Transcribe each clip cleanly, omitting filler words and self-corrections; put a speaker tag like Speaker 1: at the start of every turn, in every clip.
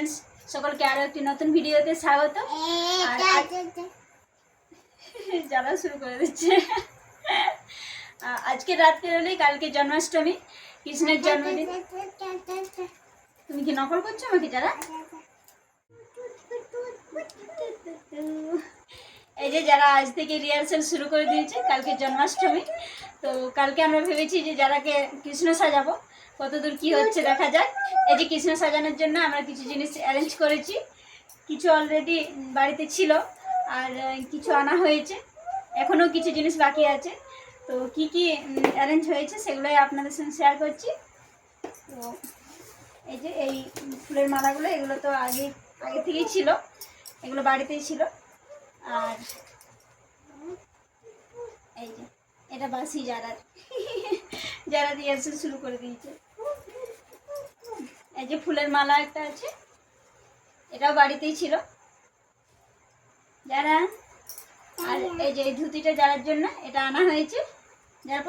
Speaker 1: Friends, সকলকে আরও একটি নতুন ভিডিওতে স্বাগত। যারা শুরু করে দিচ্ছে। আজকে রাত পেরোলেই কালকে জন্মাষ্টমী, কৃষ্ণের জন্মদিন। তুমি কি নকল করছো আমাকে? যারা এই যে যারা আজ থেকে রিহার্সাল শুরু করে দিয়েছে, কালকে জন্মাষ্টমী। তো কালকে আমরা ভেবেছি যে যারাকে কৃষ্ণ সাজাবো, কতদূর কি হচ্ছে দেখা যাক। এই যে কৃষ্ণ সাজানোর জন্য আমরা কিছু জিনিস অ্যারেঞ্জ করেছি। কিছু অলরেডি বাড়িতে ছিল, আর কিছু আনা হয়েছে, এখনও কিছু জিনিস বাকি আছে। তো কি কি অ্যারেঞ্জ হয়েছে সেগুলোই আপনাদের সঙ্গে শেয়ার করছি। তো এই যে এই ফুলের মালাগুলো, এগুলো তো আগে থেকেই ছিল, এগুলো বাড়িতেই ছিল। আর এই যে এটা বাসি যারা রিহার্সাল শুরু করে দিয়েছে। এই যে ফুলের মালা একটা আছে, এটাও বাড়িতেই ছিল যারা। আর এই যে এই ধুতিটা যারার জন্য এটা আনা হয়েছে, যারা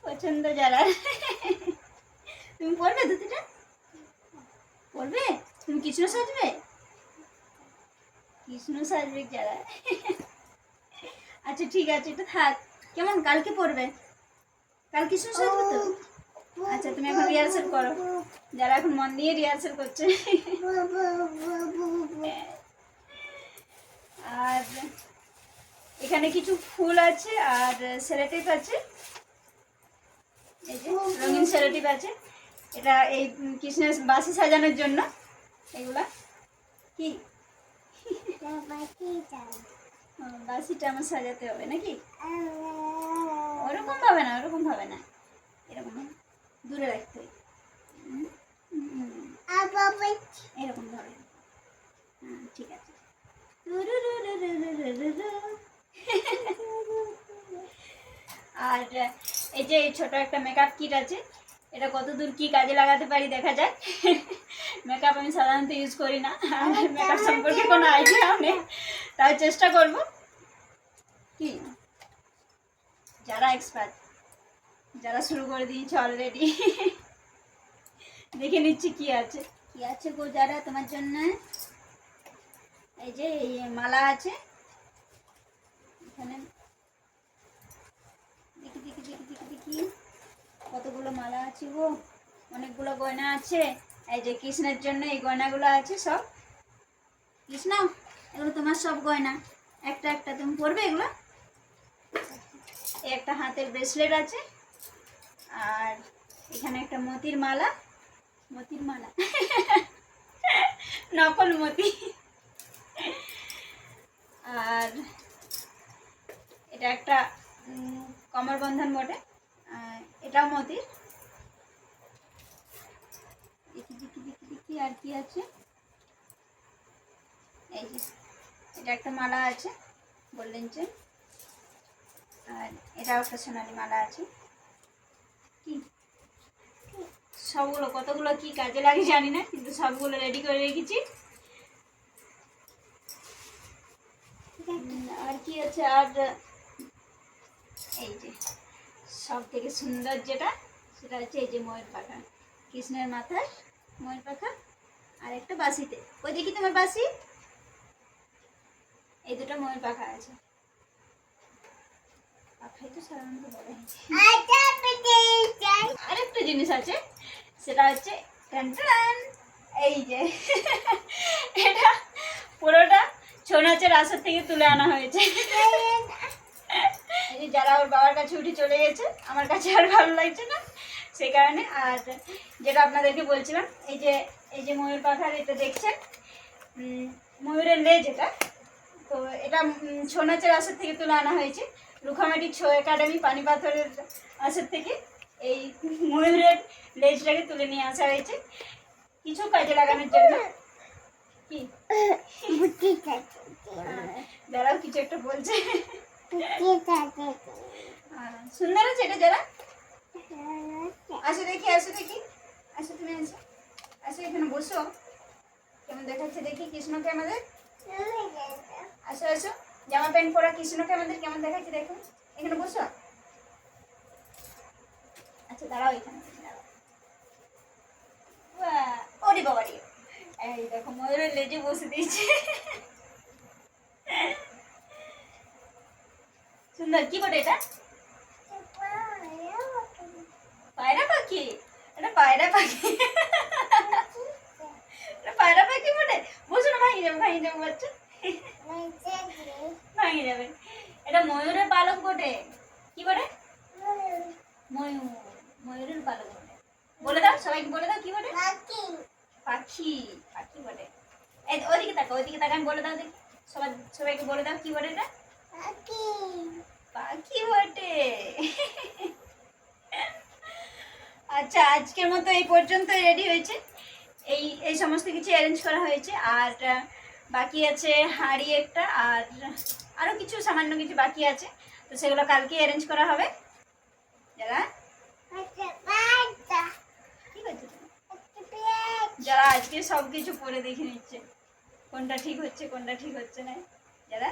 Speaker 1: পছন্দ যারা। তুমি পরবে ধুতিটা? পরবে? তুমি কৃষ্ণ সাজবে যারা। আচ্ছা ঠিক আছে, এটা থাক। কেমন, কালকে পরবে? কাল কৃষ্ণ সাজবে তো? আচ্ছা তুমি এখন রিহার্সাল করো। যারা এখন মন দিয়ে রিহার্সাল করছে। আর এখানে কিছু ফুল আছে আর সেলোটেপ আছে, এই যে রঙিন সেলোটেপ আছে। এটা এই কৃষ্ণের বাসি সাজানোর জন্য। এগুলা কি বাসিটা আমার সাজাতে হবে নাকি? ওরকম ভাবে না, এরকম দূরে রাখতে হবে, এরকম ভাবে। ঠিক আছে। আর এই যে ছোট একটা মেকআপ কিট আছে, এটা কতদূর কি কাজে লাগাতে পারি দেখা যাক। মেকআপ আমি সাধারণত ইউজ করি না, মেকআপ সম্পর্কে কোনো আইডিয়াও নেই, তাই চেষ্টা করব। কি যারা এক্সপার্ট, যারা শুরু করে দিয়েছে অলরেডি। দেখে নিচ্ছি কি আছে গো যারা তোমার জন্য। এই যে এই মালা আছে এখানে, দেখি কতগুলো মালা আছে গো, অনেকগুলো গয়না আছে। এই যে কৃষ্ণের জন্য এই গয়নাগুলো আছে সব। কৃষ্ণ, এগুলো তোমার সব গয়না, একটা একটা তুমি পরবে এগুলো। এই একটা হাতের ব্রেসলেট আছে, আর এখানে একটা মতির মালা, নকল মতি। আর এটা একটা কমর বন্ধন বটে, এটাও মতির। দেখি আর কি আছে। এই যে এটা একটা মালা আছে গোল্ডেন চেন, আর এটাও একটা সোনালি মালা আছে। কি সবগুলো কতগুলো কি কাজে লাগে জানি না, কিন্তু সবগুলো রেডি করে রেখেছি। আর কি আছে, আর এই যে সব থেকে সুন্দর যেটা, সেটা হচ্ছে এই যে ময়ূর পাখা, কৃষ্ণের মাথায় ময়ূর পাখা, আর একটা বাসিতে। ওই দেখি তোমার বাসি, এই দুটো ময়ূর পাখা আছে। পাখাই তো সাধারণত বলে। আরেকটা জিনিস আছে, সেটা হচ্ছে এই যে এটা পুরোটা ছৌ নাচের আসর থেকে তুলে আনা হয়েছে। এই যে যারা ওর বাবার কাছে উঠে চলে গেছে, আমার কাছে আর ভালো লাগছে না, সেই কারণে। আর যেটা আপনাদেরকে বলছিলাম, এই যে ময়ূর পাখার এটা দেখছেন, ময়ূরের লেজ এটা। তো এটা ছৌ নাচের আসর থেকে তুলে আনা হয়েছে, রুখামাটি ছৌ একাডেমি পানিপাথরের আসর থেকে এই ময়ূরের লেজটাকে তুলে নিয়ে আসা হয়েছে কিছু কাজে লাগানোর জন্য। কি যারাও কিছু একটা বলছে। সুন্দর আছে এটা যারা। আসো দেখি তুমি আসো এখানে বসো, কেমন দেখাচ্ছে দেখি কৃষ্ণকে আমাদের। আসো জামা প্যান্ট পরা কৃষ্ণকে আমাদের কেমন দেখাচ্ছে দেখো, এখানে বসো। আচ্ছা দাঁড়াও, এখানে ওরে বাবারি, এই দেখো ময়ূরের লেজে বসে দিয়েছে। সুন্দর। কি বটে এটা? পায়রা পাখি। এটা পায়রা পাখি, এটা পায়রা পাখি বটে। বসো না, ভাঙি যাবে, ভাঙি যাবে বাচ্চা, ভাঙি যাবে। এটা ময়ূরের পালক বটে। কি বটে? ময়ূর, ময়ূরের পালক বটে। বলে দাও সবাইকে, বলে দাও কি বটে? পাখি, পাখি বটে। এই ওদিকে তাকাও, ওদিকে তাকা, আমি বলে দাও দেখি, সবাইকে বলে দাও কি বটে এটা? পাখি বটে। আচ্ছা, আজকের মতো এই পর্যন্ত রেডি হয়েছে। এই সমস্ত কিছু অ্যারেঞ্জ করা হয়েছে। আর বাকি আছে হাঁড়ি একটা, আর আরও কিছু সামান্য কিছু বাকি আছে, তো সেগুলো কালকে অ্যারেঞ্জ করা হবে। যারা ঠিক আছে, যারা আজকে সব কিছু পরে দেখে নিচ্ছে কোনটা ঠিক হচ্ছে কোনটা ঠিক হচ্ছে না। যারা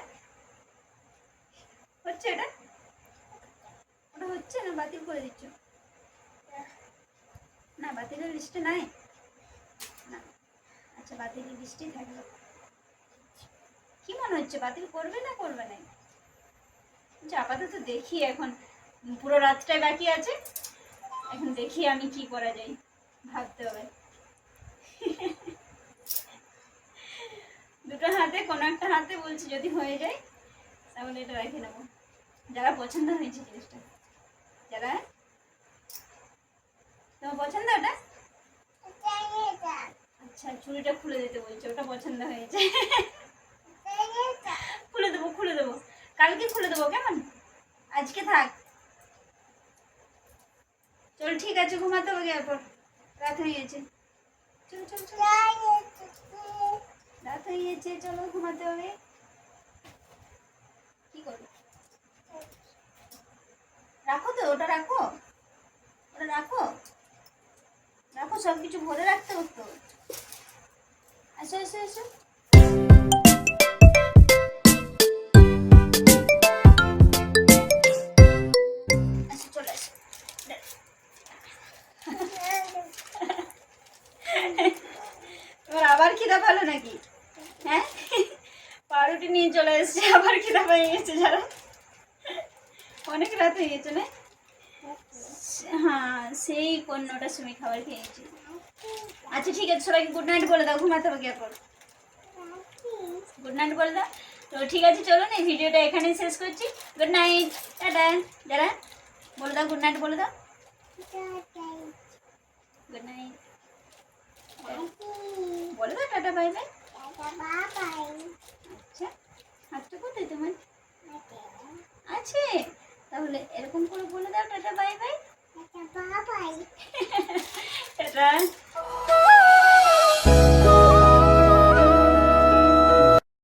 Speaker 1: হচ্ছে, এটা ওটা হচ্ছে না, বাতিল করে দিচ্ছ না? বাতিলের লিস্টে নাই না? আচ্ছা, বাতিলের লিস্টেই থাকবে। কি মনে হচ্ছে, বাতিল করবে না করবে না? আচ্ছা, আপাতত দেখি, এখন পুরো রাতটাই বাকি আছে, এখন দেখি আমি কি করা যায়, ভাবতে হবে। দুটো হাতে, কোনো একটা হাতে বলছি যদি হয়ে যায় তাহলে এটা রেখে নেবো। যারা পছন্দ হয়েছে জিনিসটা, যারা তোমার পছন্দ ওটা, আচ্ছা চুড়িটা খুলে দিতে বলছে, ওটা পছন্দ হয়েছে। খুলে দেবো, খুলে দেবো, কালকে খুলে দেবো, কেমন? আজকে থাক। চল ঠিক আছে, ঘুমাতে হবে, এরপর রাত হয়ে গেছে। চল চল চল, রাত হয়ে গেছে, চলো ঘুমাতে হবে। কি করবে? রাখো তো, ওটা রাখো, ওটা রাখো, রাখো, সব কিছু ভরে রাখতে হতো। আসো আসো আসো। আসো, চলে আসো। তোমার আবার খিদা ভালো নাকি? হ্যাঁ, পাউরুটি নিয়ে চলে এসছে, আবার খিদা পেয়ে গেছে। যারা অনেক রাত হয়ে গেছে না? হ্যাঁ, সেই 9টার সময় খাবার খেয়েছি। আচ্ছা ঠিক আছে, সবাইকে গুড নাইট বলে দাও, ঘুমাতে হবে এরপর। গুড নাইট বলে দাও। তো ঠিক আছে, চলো না, এই ভিডিওটা এখানেই শেষ করছি। Good night, tata. যারা বলে দাও, গুড নাইট বলে দাও, গুড নাইট বলে দাও, টাটা বাই বাই। আচ্ছা, হাতটা কোথায় তোমার আছে? তাহলে এরকম করে বলে দাও, টাটা বাই বাই। টাটা।